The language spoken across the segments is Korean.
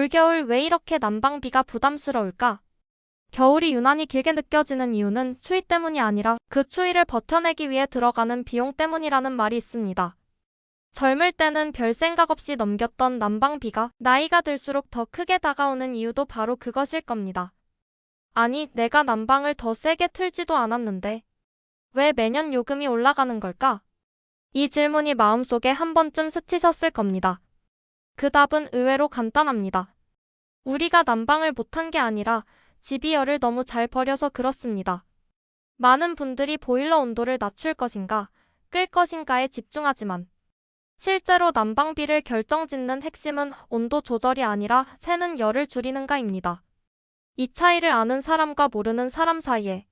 올겨울 왜 이렇게 난방비가 부담스러울까? 겨울이 유난히 길게 느껴지는 이유는 추위 때문이 아니라 그 추위를 버텨내기 위해 들어가는 비용 때문이라는 말이 있습니다. 젊을 때는 별 생각 없이 넘겼던 난방비가 나이가 들수록 더 크게 다가오는 이유도 바로 그것일 겁니다. 아니, 내가 난방을 더 세게 틀지도 않았는데 왜 매년 요금이 올라가는 걸까? 이 질문이 마음속에 한 번쯤 스치셨을 겁니다. 그 답은 의외로 간단합니다. 우리가 난방을 못한 게 아니라 집이 열을 너무 잘 버려서 그렇습니다. 많은 분들이 보일러 온도를 낮출 것인가, 끌 것인가에 집중하지만 실제로 난방비를 결정짓는 핵심은 온도 조절이 아니라 새는 열을 줄이는가입니다. 이 차이를 아는 사람과 모르는 사람 사이에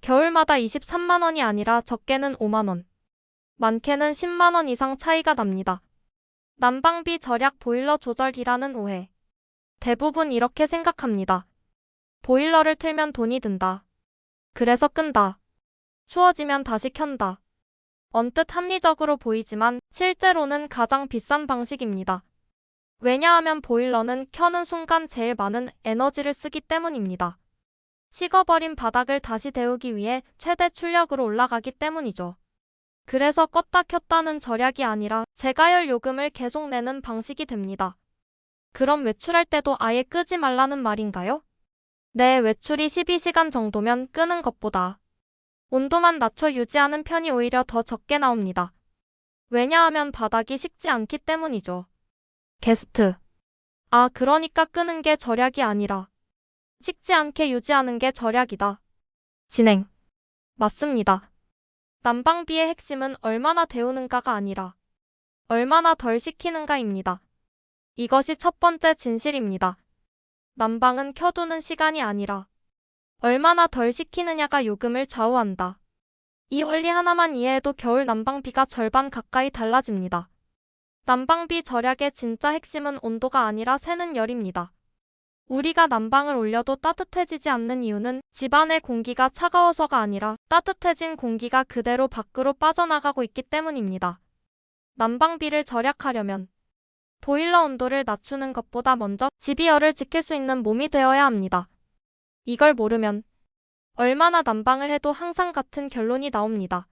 겨울마다 23만 원이 아니라 적게는 5만 원, 많게는 10만 원 이상 차이가 납니다. 난방비 절약 보일러 조절이라는 오해. 대부분 이렇게 생각합니다. 보일러를 틀면 돈이 든다. 그래서 끈다. 추워지면 다시 켠다. 언뜻 합리적으로 보이지만 실제로는 가장 비싼 방식입니다. 왜냐하면 보일러는 켜는 순간 제일 많은 에너지를 쓰기 때문입니다. 식어버린 바닥을 다시 데우기 위해 최대 출력으로 올라가기 때문이죠. 그래서 껐다 켰다는 절약이 아니라 재가열 요금을 계속 내는 방식이 됩니다. 그럼 외출할 때도 아예 끄지 말라는 말인가요? 네, 외출이 12시간 정도면 끄는 것보다 온도만 낮춰 유지하는 편이 오히려 더 적게 나옵니다. 왜냐하면 바닥이 식지 않기 때문이죠. 게스트. 아, 그러니까 끄는 게 절약이 아니라 식지 않게 유지하는 게 절약이다. 진행. 맞습니다. 난방비의 핵심은 얼마나 데우는가가 아니라 얼마나 덜 식히는가입니다. 이것이 첫 번째 진실입니다. 난방은 켜두는 시간이 아니라 얼마나 덜 식히느냐가 요금을 좌우한다. 이 원리 하나만 이해해도 겨울 난방비가 절반 가까이 달라집니다. 난방비 절약의 진짜 핵심은 온도가 아니라 새는 열입니다. 우리가 난방을 올려도 따뜻해지지 않는 이유는 집안의 공기가 차가워서가 아니라 따뜻해진 공기가 그대로 밖으로 빠져나가고 있기 때문입니다. 난방비를 절약하려면 보일러 온도를 낮추는 것보다 먼저 집이 열을 지킬 수 있는 몸이 되어야 합니다. 이걸 모르면 얼마나 난방을 해도 항상 같은 결론이 나옵니다.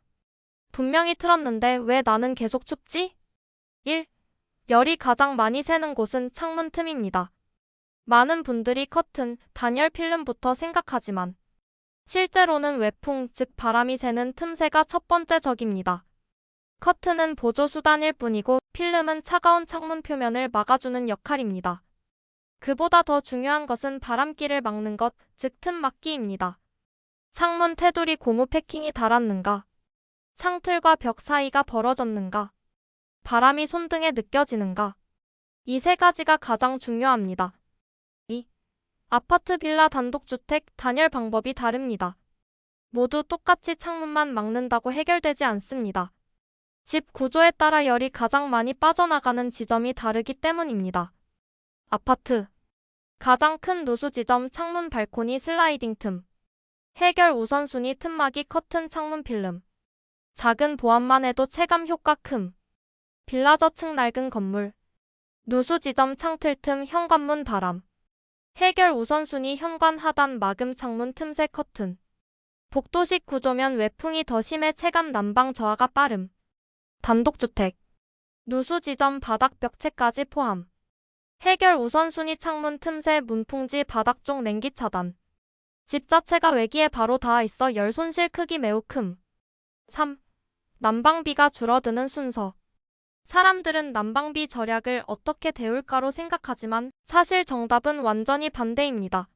분명히 틀었는데 왜 나는 계속 춥지? 1. 열이 가장 많이 새는 곳은 창문 틈입니다. 많은 분들이 커튼, 단열 필름부터 생각하지만 실제로는 외풍, 즉 바람이 새는 틈새가 첫 번째 적입니다. 커튼은 보조수단일 뿐이고 필름은 차가운 창문 표면을 막아주는 역할입니다. 그보다 더 중요한 것은 바람기를 막는 것, 즉 틈 막기입니다. 창문 테두리 고무 패킹이 닳았는가? 창틀과 벽 사이가 벌어졌는가? 바람이 손등에 느껴지는가? 이 세 가지가 가장 중요합니다. 2. 아파트, 빌라, 단독주택, 단열 방법이 다릅니다. 모두 똑같이 창문만 막는다고 해결되지 않습니다. 집 구조에 따라 열이 가장 많이 빠져나가는 지점이 다르기 때문입니다. 아파트. 가장 큰 누수 지점 창문, 발코니, 슬라이딩 틈. 해결 우선순위 틈막이, 커튼, 창문 필름. 작은 보안만 해도 체감 효과 큼. 빌라 저층 낡은 건물. 누수 지점 창틀 틈, 현관문 바람. 해결 우선순위 현관 하단 마금 창문 틈새 커튼. 복도식 구조면 외풍이 더 심해 체감 난방 저하가 빠름. 단독주택. 누수 지점 바닥 벽체까지 포함. 해결 우선순위 창문 틈새 문풍지 바닥 쪽 냉기 차단. 집 자체가 외기에 바로 닿아 있어 열 손실 크기 매우 큼. 3. 난방비가 줄어드는 순서. 사람들은 난방비 절약을 어떻게 데울까로 생각하지만 사실 정답은 완전히 반대입니다.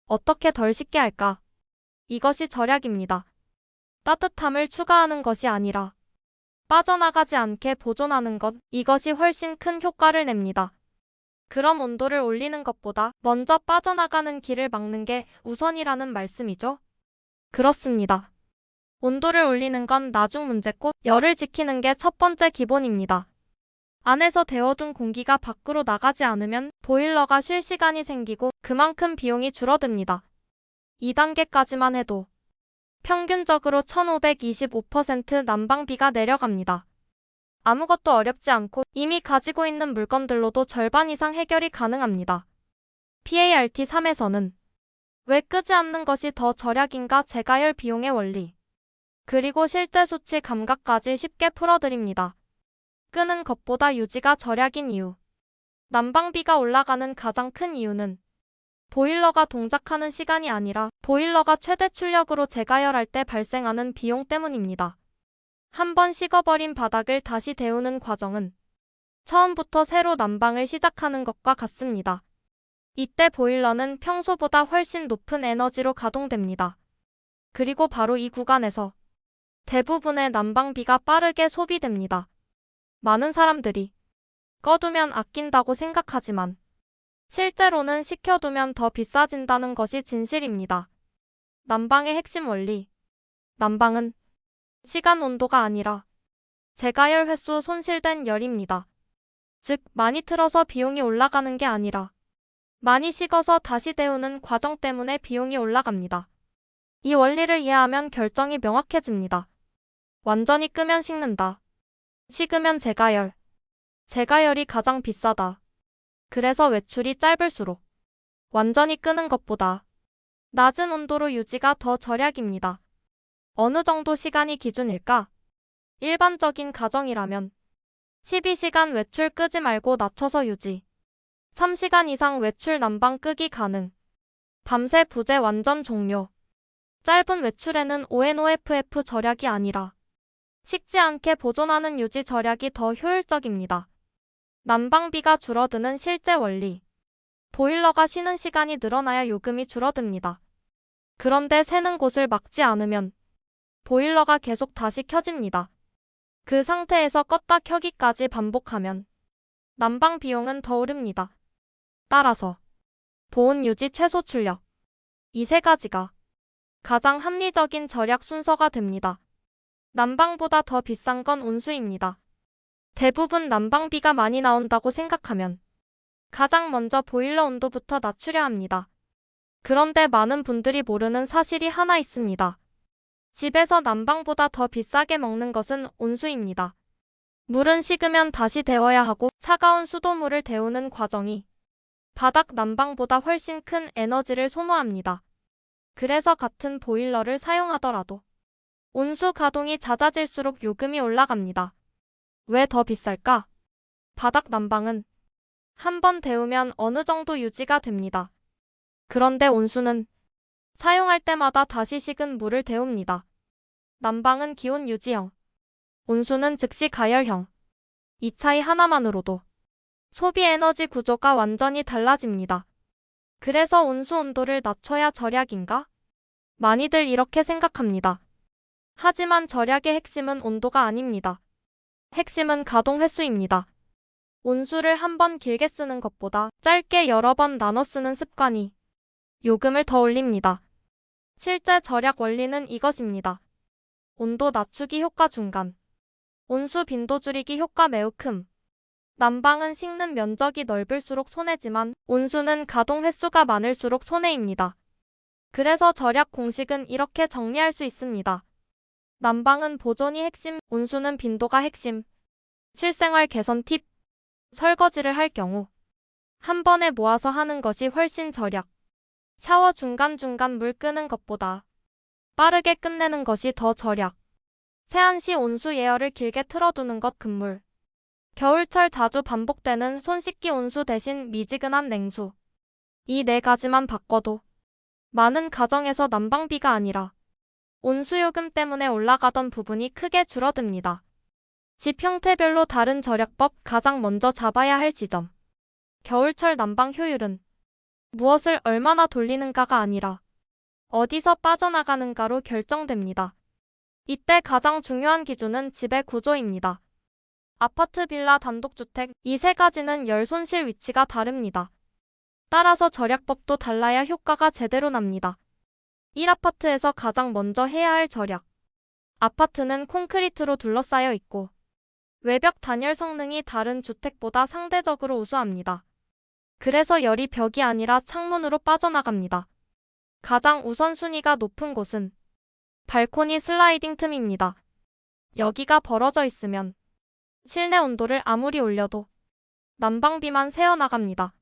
어떻게 덜 식게 할까? 이것이 절약입니다. 따뜻함을 추가하는 것이 아니라 빠져나가지 않게 보존하는 것, 이것이 훨씬 큰 효과를 냅니다. 그럼 온도를 올리는 것보다 먼저 빠져나가는 길을 막는 게 우선이라는 말씀이죠? 그렇습니다. 온도를 올리는 건 나중 문제고 열을 지키는 게 첫 번째 기본입니다. 안에서 데워둔 공기가 밖으로 나가지 않으면 보일러가 쉴 시간이 생기고 그만큼 비용이 줄어듭니다. 2단계까지만 해도 평균적으로 1525% 난방비가 내려갑니다. 아무것도 어렵지 않고 이미 가지고 있는 물건들로도 절반 이상 해결이 가능합니다. PART3에서는 왜 끄지 않는 것이 더 절약인가 재가열 비용의 원리, 그리고 실제 수치 감각까지 쉽게 풀어드립니다. 끄는 것보다 유지가 절약인 이유. 난방비가 올라가는 가장 큰 이유는 보일러가 동작하는 시간이 아니라 보일러가 최대 출력으로 재가열할 때 발생하는 비용 때문입니다. 한번 식어버린 바닥을 다시 데우는 과정은 처음부터 새로 난방을 시작하는 것과 같습니다. 이때 보일러는 평소보다 훨씬 높은 에너지로 가동됩니다. 그리고 바로 이 구간에서 대부분의 난방비가 빠르게 소비됩니다. 많은 사람들이 꺼두면 아낀다고 생각하지만 실제로는 식혀두면 더 비싸진다는 것이 진실입니다. 난방의 핵심 원리. 난방은 시간 온도가 아니라 재가열 횟수 손실된 열입니다. 즉, 많이 틀어서 비용이 올라가는 게 아니라 많이 식어서 다시 데우는 과정 때문에 비용이 올라갑니다. 이 원리를 이해하면 결정이 명확해집니다. 완전히 끄면 식는다. 식으면 재가열. 재가열이 가장 비싸다. 그래서 외출이 짧을수록 완전히 끄는 것보다 낮은 온도로 유지가 더 절약입니다. 어느 정도 시간이 기준일까? 일반적인 가정이라면 12시간 외출 끄지 말고 낮춰서 유지. 3시간 이상 외출 난방 끄기 가능. 밤새 부재 완전 종료. 짧은 외출에는 ONOFF 절약이 아니라 식지 않게 보존하는 유지 절약이 더 효율적입니다. 난방비가 줄어드는 실제 원리. 보일러가 쉬는 시간이 늘어나야 요금이 줄어듭니다. 그런데 새는 곳을 막지 않으면 보일러가 계속 다시 켜집니다. 그 상태에서 껐다 켜기까지 반복하면 난방 비용은 더 오릅니다. 따라서 보온 유지 최소 출력. 이 세 가지가 가장 합리적인 절약 순서가 됩니다. 난방보다 더 비싼 건 온수입니다. 대부분 난방비가 많이 나온다고 생각하면 가장 먼저 보일러 온도부터 낮추려 합니다. 그런데 많은 분들이 모르는 사실이 하나 있습니다. 집에서 난방보다 더 비싸게 먹는 것은 온수입니다. 물은 식으면 다시 데워야 하고 차가운 수돗물을 데우는 과정이 바닥 난방보다 훨씬 큰 에너지를 소모합니다. 그래서 같은 보일러를 사용하더라도 온수 가동이 잦아질수록 요금이 올라갑니다. 왜 더 비쌀까? 바닥 난방은 한 번 데우면 어느 정도 유지가 됩니다. 그런데 온수는 사용할 때마다 다시 식은 물을 데웁니다. 난방은 기온 유지형, 온수는 즉시 가열형. 이 차이 하나만으로도 소비 에너지 구조가 완전히 달라집니다. 그래서 온수 온도를 낮춰야 절약인가? 많이들 이렇게 생각합니다. 하지만 절약의 핵심은 온도가 아닙니다. 핵심은 가동 횟수입니다. 온수를 한 번 길게 쓰는 것보다 짧게 여러 번 나눠 쓰는 습관이 요금을 더 올립니다. 실제 절약 원리는 이것입니다. 온도 낮추기 효과 중간. 온수 빈도 줄이기 효과 매우 큼. 난방은 식는 면적이 넓을수록 손해지만 온수는 가동 횟수가 많을수록 손해입니다. 그래서 절약 공식은 이렇게 정리할 수 있습니다. 난방은 보존이 핵심, 온수는 빈도가 핵심. 실생활 개선 팁. 설거지를 할 경우 한 번에 모아서 하는 것이 훨씬 절약. 샤워 중간중간 물 끄는 것보다 빠르게 끝내는 것이 더 절약. 세안 시 온수 예열을 길게 틀어두는 것 금물. 겨울철 자주 반복되는 손 씻기 온수 대신 미지근한 냉수. 이 네 가지만 바꿔도 많은 가정에서 난방비가 아니라 온수요금 때문에 올라가던 부분이 크게 줄어듭니다. 집 형태별로 다른 절약법. 가장 먼저 잡아야 할 지점. 겨울철 난방 효율은 무엇을 얼마나 돌리는가가 아니라 어디서 빠져나가는가로 결정됩니다. 이때 가장 중요한 기준은 집의 구조입니다. 아파트, 빌라, 단독주택 이 세 가지는 열 손실 위치가 다릅니다. 따라서 절약법도 달라야 효과가 제대로 납니다. 1아파트에서 가장 먼저 해야 할 절약. 아파트는 콘크리트로 둘러싸여 있고 외벽 단열 성능이 다른 주택보다 상대적으로 우수합니다. 그래서 열이 벽이 아니라 창문으로 빠져나갑니다. 가장 우선순위가 높은 곳은 발코니 슬라이딩 틈입니다. 여기가 벌어져 있으면 실내 온도를 아무리 올려도 난방비만 새어나갑니다.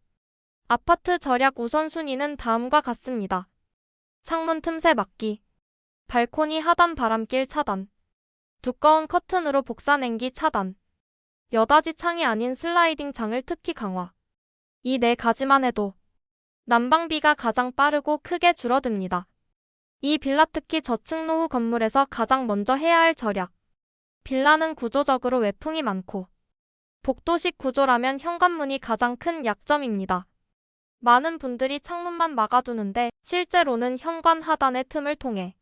아파트 절약 우선순위는 다음과 같습니다. 창문 틈새 막기, 발코니 하단 바람길 차단, 두꺼운 커튼으로 복사 냉기 차단, 여닫이 창이 아닌 슬라이딩 창을 특히 강화. 이 네 가지만 해도 난방비가 가장 빠르고 크게 줄어듭니다. 이 빌라 특히 저층 노후 건물에서 가장 먼저 해야 할 절약. 빌라는 구조적으로 외풍이 많고 복도식 구조라면 현관문이 가장 큰 약점입니다. 많은 분들이 창문만 막아두는데 실제로는 현관 하단의 틈을 통해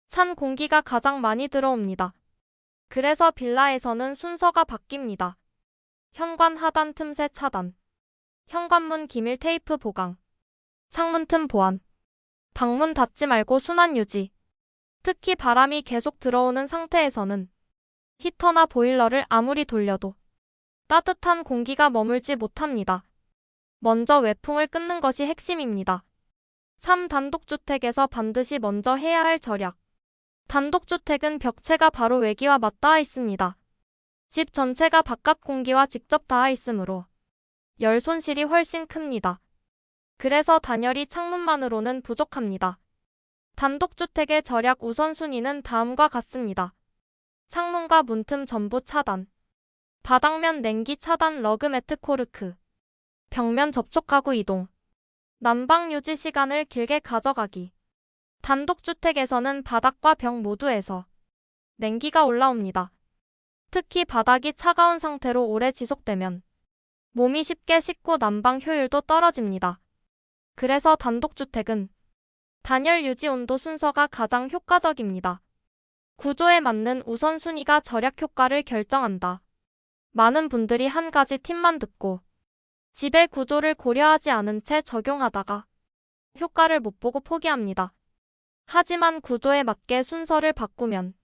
찬 공기가 가장 많이 들어옵니다. 그래서 빌라에서는 순서가 바뀝니다. 현관 하단 틈새 차단, 현관문 기밀 테이프 보강, 창문 틈 보완, 방문 닫지 말고 순환 유지. 특히 바람이 계속 들어오는 상태에서는 히터나 보일러를 아무리 돌려도 따뜻한 공기가 머물지 못합니다. 먼저 외풍을 끊는 것이 핵심입니다. 3. 단독주택에서 반드시 먼저 해야 할 절약. 단독주택은 벽체가 바로 외기와 맞닿아 있습니다. 집 전체가 바깥 공기와 직접 닿아 있으므로 열 손실이 훨씬 큽니다. 그래서 단열이 창문만으로는 부족합니다. 단독주택의 절약 우선순위는 다음과 같습니다. 창문과 문틈 전부 차단, 바닥면 냉기 차단 러그 매트 코르크, 벽면 접촉 가구 이동, 난방 유지 시간을 길게 가져가기. 단독주택에서는 바닥과 벽 모두에서 냉기가 올라옵니다. 특히 바닥이 차가운 상태로 오래 지속되면 몸이 쉽게 식고 난방 효율도 떨어집니다. 그래서 단독주택은 단열 유지 온도 순서가 가장 효과적입니다. 구조에 맞는 우선순위가 절약 효과를 결정한다. 많은 분들이 한 가지 팁만 듣고 집의 구조를 고려하지 않은 채 적용하다가 효과를 못 보고 포기합니다. 하지만 구조에 맞게 순서를 바꾸면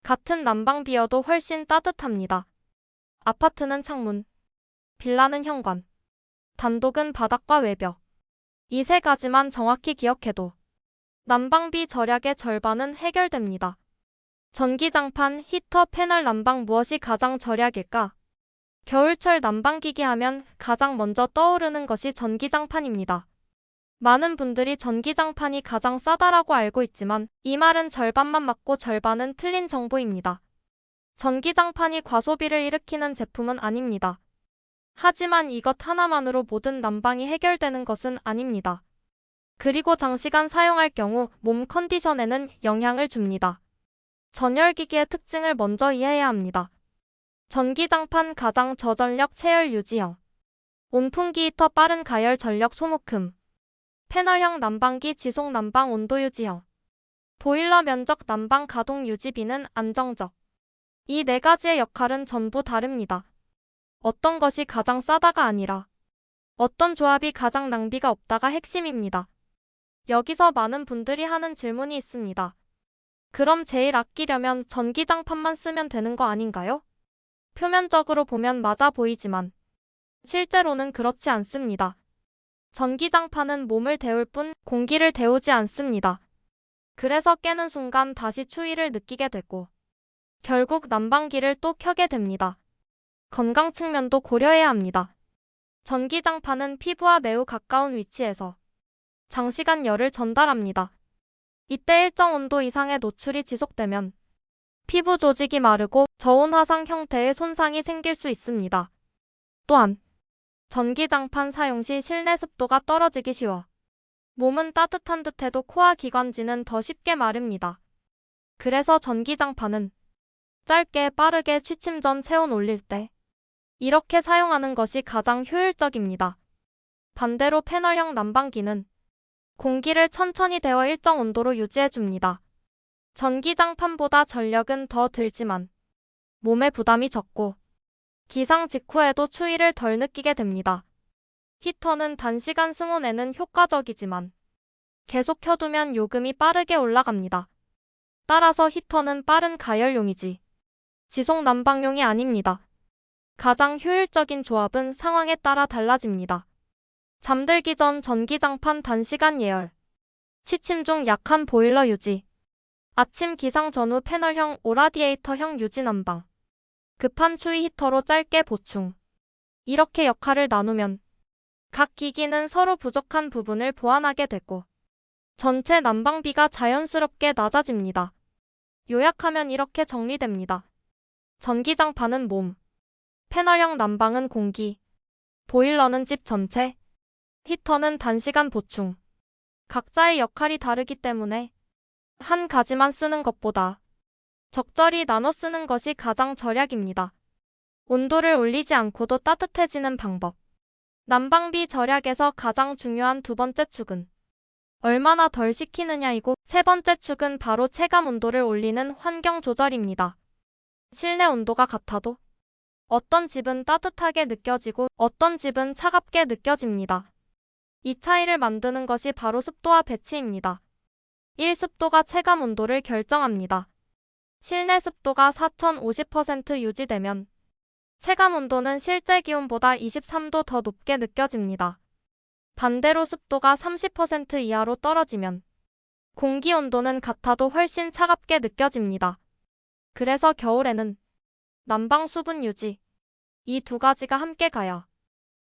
같은 난방비여도 훨씬 따뜻합니다. 아파트는 창문, 빌라는 현관, 단독은 바닥과 외벽. 이 세 가지만 정확히 기억해도 난방비 절약의 절반은 해결됩니다. 전기장판, 히터, 패널 난방 무엇이 가장 절약일까? 겨울철 난방기기 하면 가장 먼저 떠오르는 것이 전기장판입니다. 많은 분들이 전기장판이 가장 싸다라고 알고 있지만 이 말은 절반만 맞고 절반은 틀린 정보입니다. 전기장판이 과소비를 일으키는 제품은 아닙니다. 하지만 이것 하나만으로 모든 난방이 해결되는 것은 아닙니다. 그리고 장시간 사용할 경우 몸 컨디션에는 영향을 줍니다. 전열기기의 특징을 먼저 이해해야 합니다. 전기장판 가장 저전력 체열 유지형, 온풍기 히터 빠른 가열 전력 소모큼, 패널형 난방기 지속 난방 온도 유지형, 보일러 면적 난방 가동 유지비는 안정적. 이 네 가지의 역할은 전부 다릅니다. 어떤 것이 가장 싸다가 아니라 어떤 조합이 가장 낭비가 없다가 핵심입니다. 여기서 많은 분들이 하는 질문이 있습니다. 그럼 제일 아끼려면 전기장판만 쓰면 되는 거 아닌가요? 표면적으로 보면 맞아 보이지만 실제로는 그렇지 않습니다. 전기장판은 몸을 데울 뿐 공기를 데우지 않습니다. 그래서 깨는 순간 다시 추위를 느끼게 되고 결국 난방기를 또 켜게 됩니다. 건강 측면도 고려해야 합니다. 전기장판은 피부와 매우 가까운 위치에서 장시간 열을 전달합니다. 이때 일정 온도 이상의 노출이 지속되면 피부 조직이 마르고 저온 화상 형태의 손상이 생길 수 있습니다. 또한 전기장판 사용 시 실내 습도가 떨어지기 쉬워 몸은 따뜻한 듯해도 코와 기관지는 더 쉽게 마릅니다. 그래서 전기장판은 짧게 빠르게 취침 전 체온 올릴 때 이렇게 사용하는 것이 가장 효율적입니다. 반대로 패널형 난방기는 공기를 천천히 데워 일정 온도로 유지해줍니다. 전기장판보다 전력은 더 들지만 몸에 부담이 적고 기상 직후에도 추위를 덜 느끼게 됩니다. 히터는 단시간 승온에는 효과적이지만 계속 켜두면 요금이 빠르게 올라갑니다. 따라서 히터는 빠른 가열용이지 지속 난방용이 아닙니다. 가장 효율적인 조합은 상황에 따라 달라집니다. 잠들기 전 전기장판 단시간 예열, 취침 중 약한 보일러 유지, 아침 기상 전후 패널형 오라디에이터형 유지 난방. 급한 추위 히터로 짧게 보충. 이렇게 역할을 나누면 각 기기는 서로 부족한 부분을 보완하게 되고 전체 난방비가 자연스럽게 낮아집니다. 요약하면 이렇게 정리됩니다. 전기장판은 몸, 패널형 난방은 공기, 보일러는 집 전체, 히터는 단시간 보충. 각자의 역할이 다르기 때문에 한 가지만 쓰는 것보다 적절히 나눠 쓰는 것이 가장 절약입니다. 온도를 올리지 않고도 따뜻해지는 방법. 난방비 절약에서 가장 중요한 두 번째 축은 얼마나 덜 식히느냐이고 세 번째 축은 바로 체감 온도를 올리는 환경 조절입니다. 실내 온도가 같아도 어떤 집은 따뜻하게 느껴지고 어떤 집은 차갑게 느껴집니다. 이 차이를 만드는 것이 바로 습도와 배치입니다. 1. 습도가 체감 온도를 결정합니다. 실내 습도가 4050% 유지되면 체감 온도는 실제 기온보다 23도 더 높게 느껴집니다. 반대로 습도가 30% 이하로 떨어지면 공기 온도는 같아도 훨씬 차갑게 느껴집니다. 그래서 겨울에는 난방 수분 유지, 이 두 가지가 함께 가야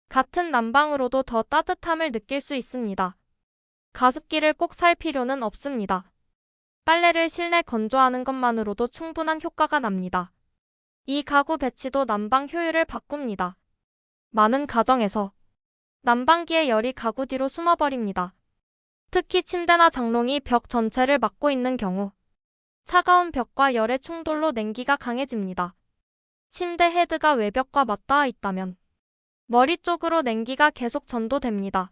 같은 난방으로도 더 따뜻함을 느낄 수 있습니다. 가습기를 꼭 살 필요는 없습니다. 빨래를 실내 건조하는 것만으로도 충분한 효과가 납니다. 이 가구 배치도 난방 효율을 바꿉니다. 많은 가정에서 난방기의 열이 가구 뒤로 숨어버립니다. 특히 침대나 장롱이 벽 전체를 막고 있는 경우 차가운 벽과 열의 충돌로 냉기가 강해집니다. 침대 헤드가 외벽과 맞닿아 있다면 머리 쪽으로 냉기가 계속 전도됩니다.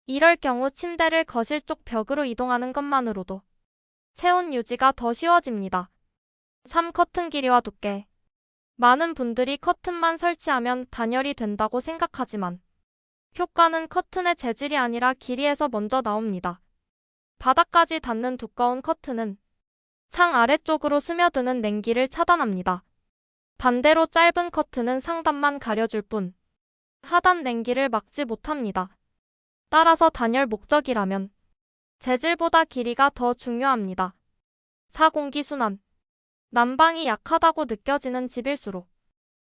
이럴 경우 침대를 거실 쪽 벽으로 이동하는 것만으로도 체온 유지가 더 쉬워집니다. 3. 커튼 길이와 두께. 많은 분들이 커튼만 설치하면 단열이 된다고 생각하지만 효과는 커튼의 재질이 아니라 길이에서 먼저 나옵니다. 바닥까지 닿는 두꺼운 커튼은 창 아래쪽으로 스며드는 냉기를 차단합니다. 반대로 짧은 커튼은 상단만 가려줄 뿐 하단 냉기를 막지 못합니다. 따라서 단열 목적이라면 재질보다 길이가 더 중요합니다. 4. 공기순환. 난방이 약하다고 느껴지는 집일수록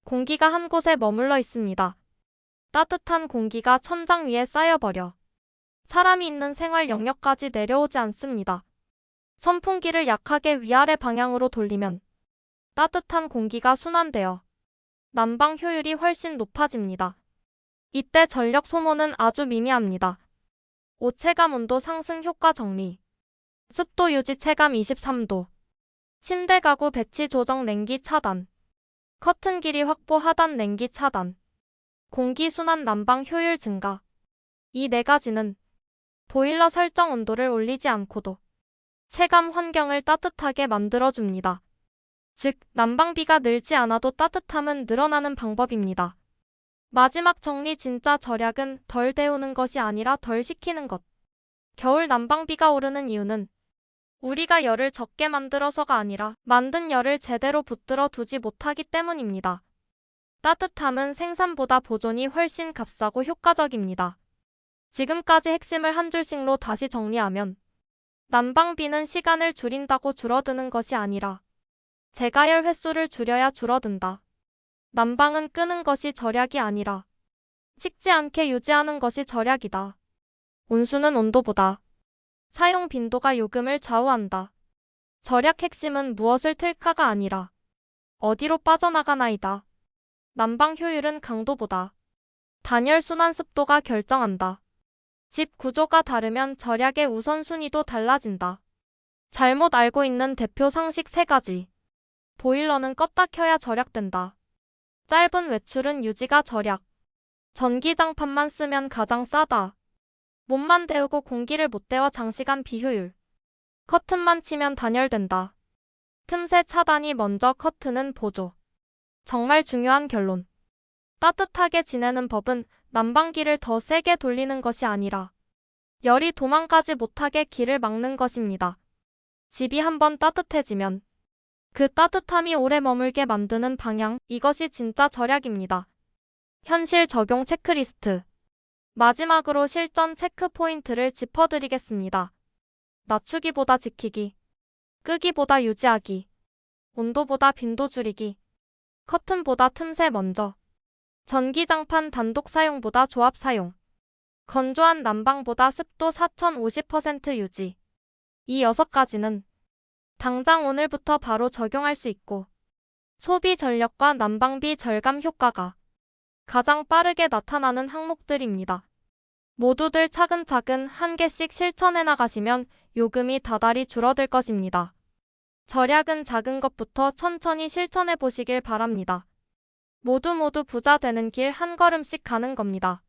공기가 한 곳에 머물러 있습니다. 따뜻한 공기가 천장 위에 쌓여버려 사람이 있는 생활 영역까지 내려오지 않습니다. 선풍기를 약하게 위아래 방향으로 돌리면 따뜻한 공기가 순환되어 난방 효율이 훨씬 높아집니다. 이때 전력 소모는 아주 미미합니다. 5. 체감 온도 상승 효과 정리. 습도 유지 체감 23도. 침대 가구 배치 조정 냉기 차단. 커튼 길이 확보 하단 냉기 차단. 공기 순환 난방 효율 증가. 이 네 가지는 보일러 설정 온도를 올리지 않고도 체감 환경을 따뜻하게 만들어줍니다. 즉, 난방비가 늘지 않아도 따뜻함은 늘어나는 방법입니다. 마지막 정리 진짜 절약은 덜 데우는 것이 아니라 덜 식히는 것. 겨울 난방비가 오르는 이유는 우리가 열을 적게 만들어서가 아니라 만든 열을 제대로 붙들어 두지 못하기 때문입니다. 따뜻함은 생산보다 보존이 훨씬 값싸고 효과적입니다. 지금까지 핵심을 한 줄씩로 다시 정리하면 난방비는 시간을 줄인다고 줄어드는 것이 아니라 재가열 횟수를 줄여야 줄어든다. 난방은 끄는 것이 절약이 아니라 식지 않게 유지하는 것이 절약이다. 온수는 온도보다 사용 빈도가 요금을 좌우한다. 절약 핵심은 무엇을 틀까가 아니라 어디로 빠져나가나이다. 난방 효율은 강도보다 단열 순환 습도가 결정한다. 집 구조가 다르면 절약의 우선순위도 달라진다. 잘못 알고 있는 대표 상식 3가지. 보일러는 껐다 켜야 절약된다. 짧은 외출은 유지가 절약. 전기장판만 쓰면 가장 싸다. 몸만 데우고 공기를 못 데워 장시간 비효율. 커튼만 치면 단열된다. 틈새 차단이 먼저 커튼은 보조. 정말 중요한 결론. 따뜻하게 지내는 법은 난방기를 더 세게 돌리는 것이 아니라 열이 도망가지 못하게 길을 막는 것입니다. 집이 한번 따뜻해지면 그 따뜻함이 오래 머물게 만드는 방향, 이것이 진짜 절약입니다. 현실 적용 체크리스트. 마지막으로 실전 체크 포인트를 짚어드리겠습니다. 낮추기보다 지키기, 끄기보다 유지하기, 온도보다 빈도 줄이기. 커튼보다 틈새 먼저. 전기장판 단독 사용보다 조합 사용. 건조한 난방보다 습도 4050% 유지. 이 6가지는 당장 오늘부터 바로 적용할 수 있고 소비 전력과 난방비 절감 효과가 가장 빠르게 나타나는 항목들입니다. 모두들 차근차근 한 개씩 실천해 나가시면 요금이 다달이 줄어들 것입니다. 절약은 작은 것부터 천천히 실천해 보시길 바랍니다. 모두 부자 되는 길 한 걸음씩 가는 겁니다.